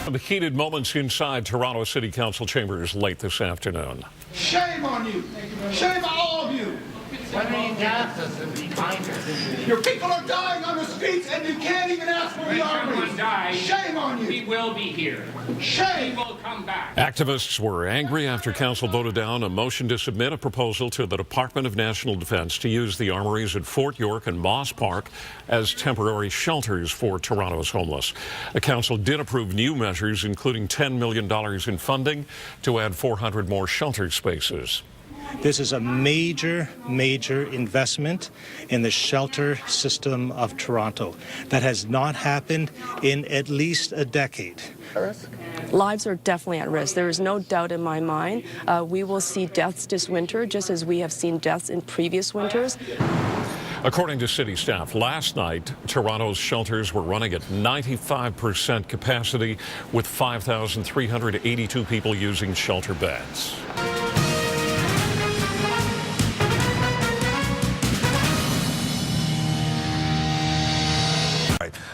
The heated moments inside Toronto City Council chambers late this afternoon. Shame on you! Shame on all of you! Your people are dying on the streets and you can't even ask for the armies. Shame on you! We will be here. Shame! We will come back. Activists were angry after council voted down a motion to submit a proposal to the Department of National Defence to use the armories at Fort York and Moss Park as temporary shelters for Toronto's homeless. The council did approve new measures, including $10 million in funding to add 400 more shelter spaces. This is a major investment in the shelter system of Toronto that has not happened in at least a decade. Lives are definitely at risk. There is no doubt in my mind. We will see deaths this winter, just as we have seen deaths in previous winters. According to city staff, last night, Toronto's shelters were running at 95% capacity, with 5,382 people using shelter beds.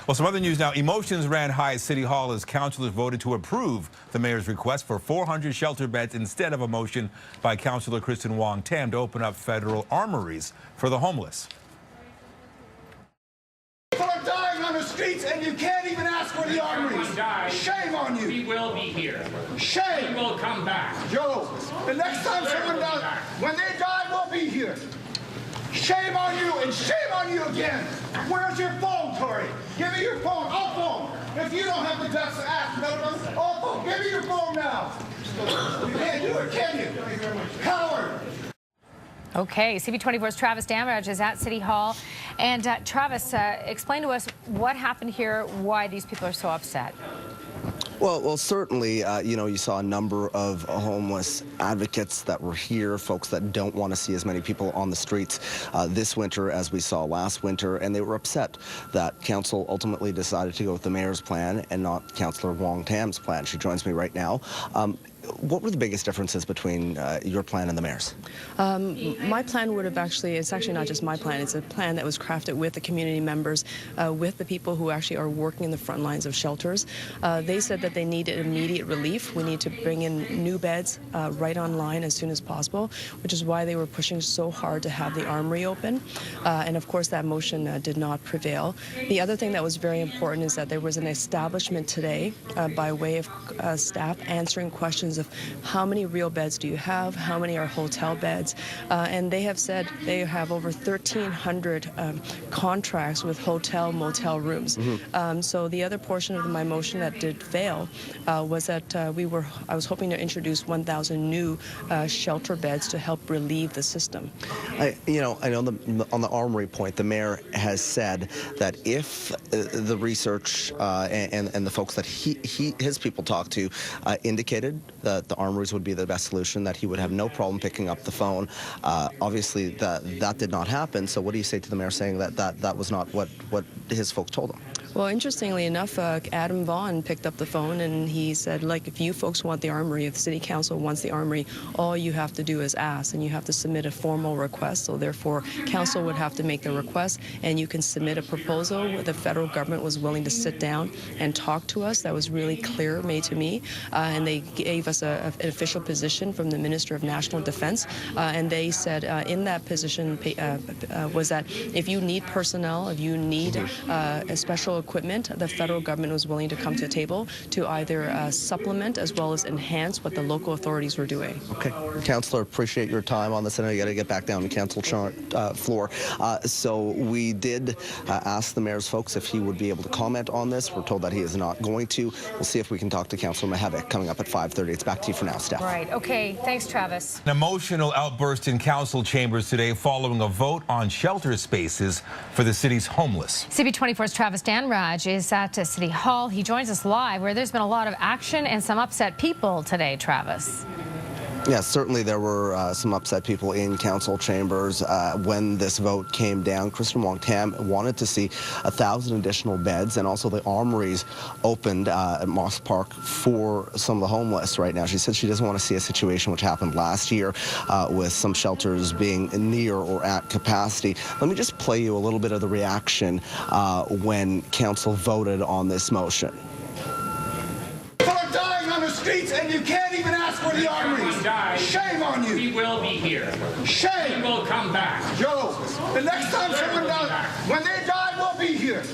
Well, some other news now. Emotions ran high at City Hall as councilors voted to approve the mayor's request for 400 shelter beds instead of a motion by Councillor Kristen Wong-Tam to open up federal armories for the homeless. People are dying on the streets and you can't even ask for the armories. Shame on you! We will be here. Shame! We will come back. Joe, the next time someone does, when they die, we'll be here. Shame on you and shame on you again. Where's your phone, Tori? Give me your phone. I'll phone. If you don't have the guts to ask, I'll phone. Give me your phone now. You can't do it, can you? Coward. Okay, CB24's Travis Damraj is at City Hall. And Travis, explain to us what happened here, why these people are so upset. Well, certainly, you saw a number of homeless advocates that were here, folks that don't want to see as many people on the streets this winter as we saw last winter, and they were upset that council ultimately decided to go with the mayor's plan and not Councillor Wong-Tam's plan. She joins me right now. What were the biggest differences between your plan and the mayor's? My plan would have it's actually not just my plan, it's a plan that was crafted with the community members, with the people who actually are working in the front lines of shelters. They said that they needed immediate relief. We need to bring in new beds right online as soon as possible, which is why they were pushing so hard to have the armory open. And of course that motion did not prevail. The other thing that was very important is that there was an establishment today by way of staff answering questions of how many real beds do you have, how many are hotel beds, and they have said they have over 1,300 contracts with hotel, motel rooms. So the other portion of my motion that did fail was that I was hoping to introduce 1,000 new shelter beds to help relieve the system. I know on the armory point, the mayor has said that if the research and the folks that his people talked to indicated that the armories would be the best solution, that he would have no problem picking up the phone. Obviously, that did not happen. So what do you say to the mayor saying that was not what his folks told him? Well, interestingly enough, Adam Vaughan picked up the phone and he said, like, if you folks want the armory, if the city council wants the armory, all you have to do is ask, and you have to submit a formal request. So therefore, council would have to make the request, and you can submit a proposal where the federal government was willing to sit down and talk to us. That was really clear made to me, and they gave us an official position from the Minister of National Defence, and they said in that position was that if you need personnel, if you need a special equipment, the federal government was willing to come to the table to either supplement as well as enhance what the local authorities were doing. Okay. Councillor, appreciate your time on this. I know you got to get back down to council floor. So we did ask the mayor's folks if he would be able to comment on this. We're told that he is not going to. We'll see if we can talk to Councillor Mihevik coming up at 5:30. It's back to you for now, Steph. Right. Okay. Thanks, Travis. An emotional outburst in council chambers today following a vote on shelter spaces for the city's homeless. CB24's Travis Damraj is at City Hall. He joins us live, where there's been a lot of action and some upset people today, Travis. Yes, certainly there were some upset people in council chambers when this vote came down. Kristen Wong-Tam wanted to see 1,000 additional beds, and also the armories opened at Moss Park for some of the homeless right now. She said she doesn't want to see a situation which happened last year with some shelters being near or at capacity. Let me just play you a little bit of the reaction when council voted on this motion. People streets and you can't even ask for the armories. Shame on you. He will be here. Shame. He will come back. Joe, the next time someone does, when they die, we'll be here.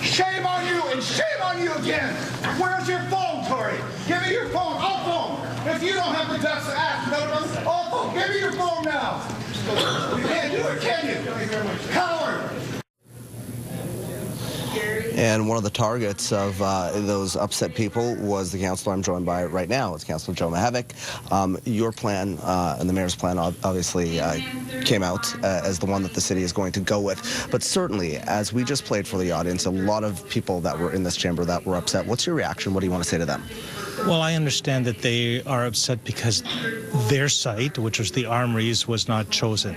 Shame on you and shame on you again. Where's your phone, Tori? Give me your phone. I'll phone. If you don't have the guts to ask, I'll phone. Give me your phone now. You can't do it, can you? Coward. And one of the targets of those upset people was the councilor I'm joined by right now. It's Councilor Joe Mihevc. Your plan and the mayor's plan obviously came out as the one that the city is going to go with. But certainly, as we just played for the audience, a lot of people that were in this chamber that were upset. What's your reaction? What do you want to say to them? Well, I understand that they are upset because their site, which was the armories, was not chosen.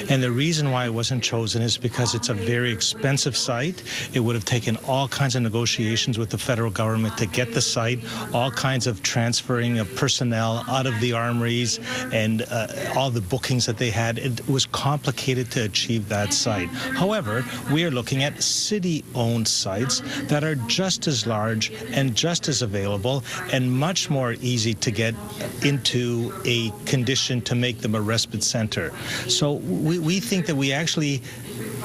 And the reason why it wasn't chosen is because it's a very expensive site. It would have taken all kinds of negotiations with the federal government to get the site, all kinds of transferring of personnel out of the armories and all the bookings that they had. It was complicated to achieve that site. However, we are looking at city-owned sites that are just as large and just as available and much more easy to get into a condition to make them a respite center. So we think that we actually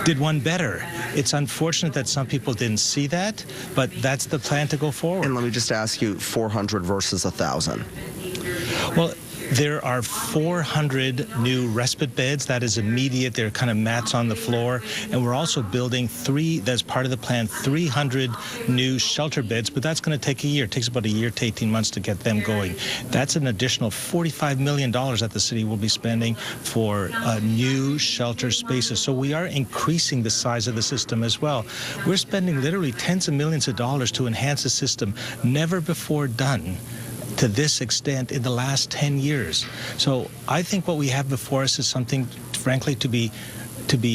did one better. It's unfortunate that some people didn't see that, but that's the plan to go forward. And let me just ask you, 400 versus 1,000. Well, there are 400 new respite beds. That is immediate. They're kind of mats on the floor. And we're also building that's part of the plan, 300 new shelter beds, but that's going to take a year. It takes about a year to 18 months to get them going. That's an additional $45 million that the city will be spending for new shelter spaces. So we are increasing the size of the system as well. We're spending literally tens of millions of dollars to enhance the system, never before done to this extent in the last 10 years. So I think what we have before us is something, frankly, to be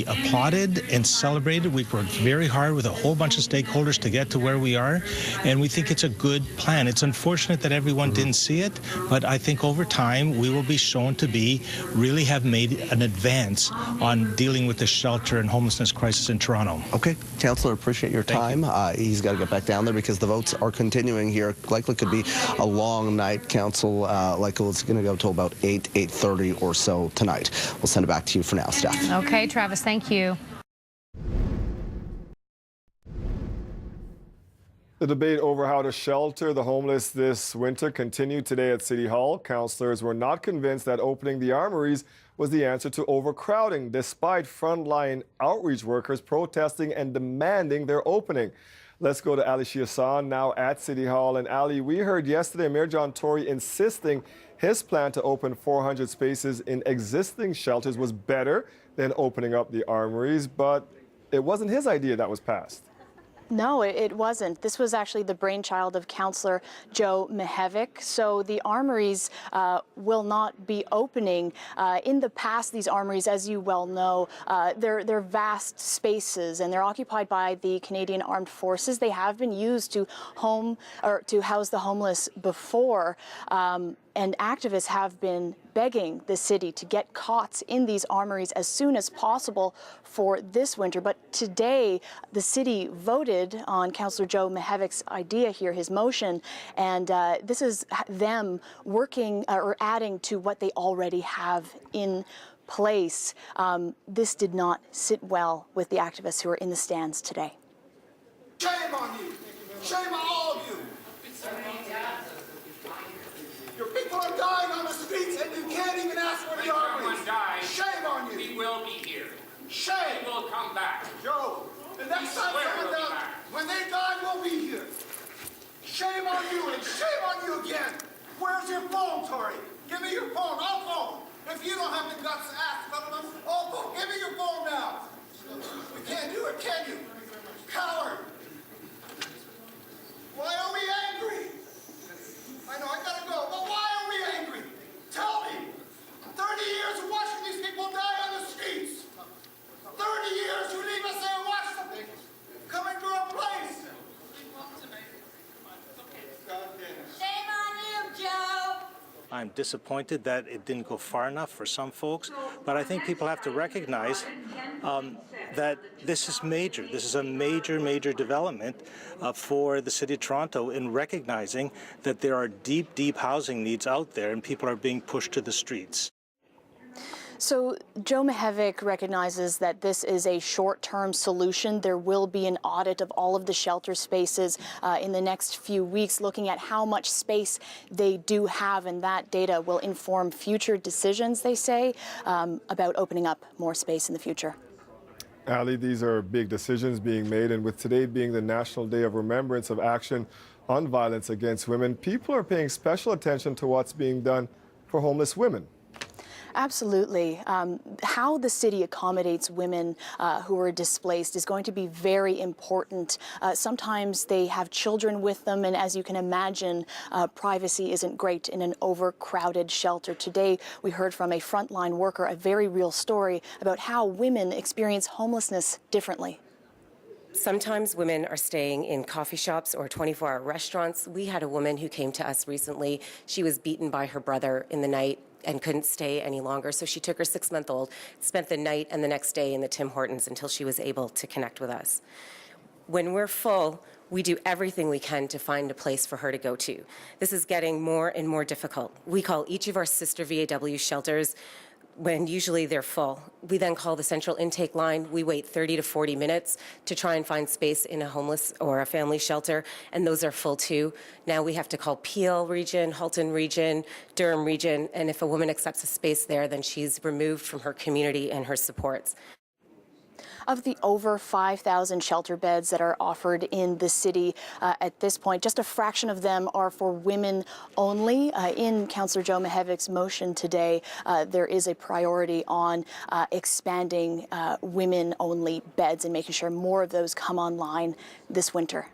applauded and celebrated. We've worked very hard with a whole bunch of stakeholders to get to where we are, and we think it's a good plan. It's unfortunate that everyone didn't see it, but I think over time we will be shown to really have made an advance on dealing with the shelter and homelessness crisis in Toronto. Okay, Councillor, appreciate your time. He's got to get back down there because the votes are continuing here. Likely could be a long night, Council. Like it's going to go till about 8:30 or so tonight. We'll send it back to you for now, Steph. Okay, Travis, thank you. The debate over how to shelter the homeless this winter continued today at City Hall. Councillors were not convinced that opening the armories was the answer to overcrowding, despite frontline outreach workers protesting and demanding their opening. Let's go to Ali Chiasson now at City Hall. And Ali, we heard yesterday Mayor John Tory insisting his plan to open 400 spaces in existing shelters was better than opening up the armories, but it wasn't his idea that was passed. No, it wasn't. This was actually the brainchild of Councillor Joe Mihevc. So the armories will not be opening. In the past, these armories, as you well know, they're vast spaces and they're occupied by the Canadian Armed Forces. They have been used to house the homeless before. And activists have been begging the city to get cots in these armories as soon as possible for this winter. But today, the city voted on Councillor Joe Mihevc's idea here, his motion, and this is them working or adding to what they already have in place. This did not sit well with the activists who are in the stands today. Shame on you. Shame on all of you. Your people are dying on the streets and you can't even ask for the armories. Shame on you. He will be here. Shame. He will come back. Joe, the next time someone does, when they die, we'll be here. Shame on you and shame on you again. Where's your phone, Tori? Give me your phone. I'll phone. If you don't have the guts to ask, I'll phone. Give me your phone now. We can't do it, can you? Coward. Why are we angry? I know, I gotta go, but why are we angry? Tell me. 30 years of watching these people die on the streets. 30 years you leave us there and watch them coming to our place. Shame on you, Joe. I'm disappointed that it didn't go far enough for some folks, but I think people have to recognize that this is major. This is a major, major development for the City of Toronto in recognizing that there are deep, deep housing needs out there and people are being pushed to the streets. So Joe Mihevc recognizes that this is a short-term solution. There will be an audit of all of the shelter spaces in the next few weeks, looking at how much space they do have, and that data will inform future decisions, they say, about opening up more space in the future. Ali, these are big decisions being made, and with today being the National Day of Remembrance of Action on Violence Against Women, people are paying special attention to what's being done for homeless women. Absolutely. How the city accommodates women who are displaced is going to be very important. Sometimes they have children with them, and as you can imagine, privacy isn't great in an overcrowded shelter. Today, we heard from a frontline worker a very real story about how women experience homelessness differently. Sometimes women are staying in coffee shops or 24-hour restaurants. We had a woman who came to us recently. She was beaten by her brother in the night and couldn't stay any longer. So she took her 6-month-old, spent the night and the next day in the Tim Hortons until she was able to connect with us. When we're full, we do everything we can to find a place for her to go to. This is getting more and more difficult. We call each of our sister VAW shelters when usually they're full. We then call the central intake line. We wait 30 to 40 minutes to try and find space in a homeless or a family shelter, and those are full too. Now we have to call Peel region, Halton region, Durham region, and if a woman accepts a space there, then she's removed from her community and her supports. Of the over 5,000 shelter beds that are offered in the city at this point, just a fraction of them are for women only. In Councillor Joe Mihevc's motion today, there is a priority on expanding women-only beds and making sure more of those come online this winter.